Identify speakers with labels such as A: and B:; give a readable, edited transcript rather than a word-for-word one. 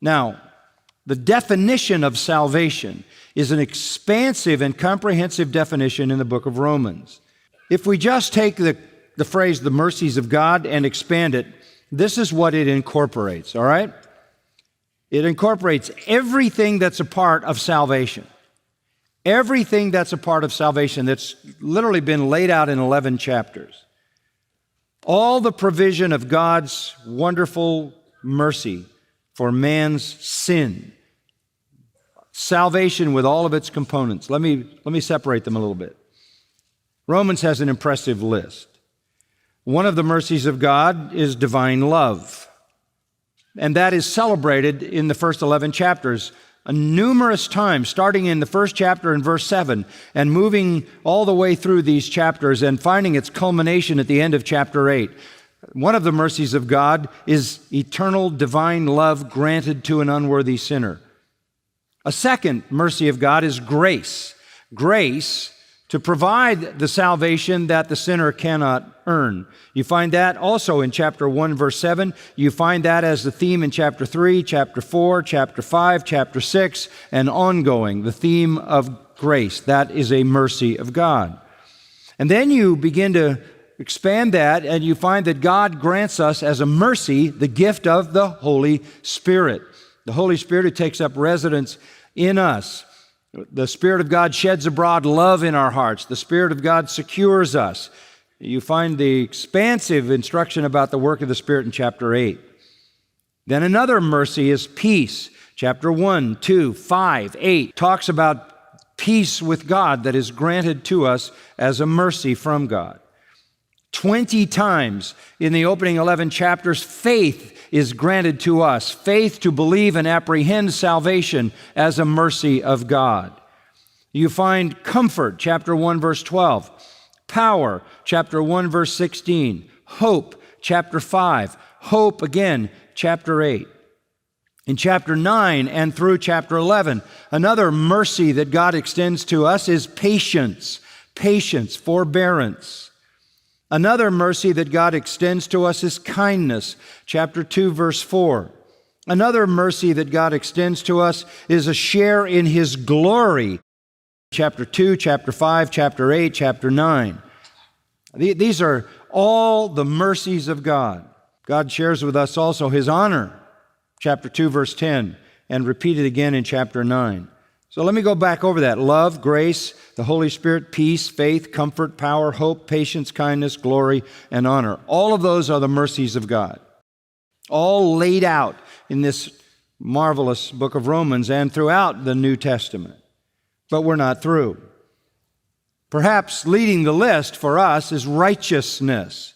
A: Now, the definition of salvation is an expansive and comprehensive definition in the book of Romans. If we just take the phrase, the mercies of God, and expand it, this is what it incorporates, all right? It incorporates everything that's a part of salvation. Everything that's a part of salvation that's literally been laid out in 11 chapters. All the provision of God's wonderful mercy for man's sin. Salvation with all of its components. Let me separate them a little bit. Romans has an impressive list. One of the mercies of God is divine love. And that is celebrated in the first 11 chapters numerous times, starting in the first chapter in verse 7 and moving all the way through these chapters and finding its culmination at the end of chapter 8. One of the mercies of God is eternal divine love granted to an unworthy sinner. A second mercy of God is grace. Grace to provide the salvation that the sinner cannot earn. You find that also in chapter 1, verse 7. You find that as the theme in chapter 3, chapter 4, chapter 5, chapter 6, and ongoing, the theme of grace. That is a mercy of God. And then you begin to expand that, and you find that God grants us as a mercy the gift of the Holy Spirit. The Holy Spirit who takes up residence in us. The Spirit of God sheds abroad love in our hearts. The Spirit of God secures us. You find the expansive instruction about the work of the Spirit in chapter 8. Then another mercy is peace. Chapter 1, 2, 5, 8 talks about peace with God that is granted to us as a mercy from God. 20 times in the opening 11 chapters, faith is granted to us. Faith to believe and apprehend salvation as a mercy of God. You find comfort, chapter 1, verse 12. Power, chapter 1, verse 16. Hope, chapter 5. Hope again, chapter 8. In chapter 9 and through chapter 11, another mercy that God extends to us is patience. Patience, forbearance. Another mercy that God extends to us is kindness, chapter 2, verse 4. Another mercy that God extends to us is a share in His glory, chapter 2, chapter 5, chapter 8, chapter 9. These are all the mercies of God. God shares with us also His honor, chapter 2, verse 10, and repeated again in chapter 9. So let me go back over that. Love, grace, the Holy Spirit, peace, faith, comfort, power, hope, patience, kindness, glory, and honor. All of those are the mercies of God, all laid out in this marvelous book of Romans and throughout the New Testament. But we're not through. Perhaps leading the list for us is righteousness.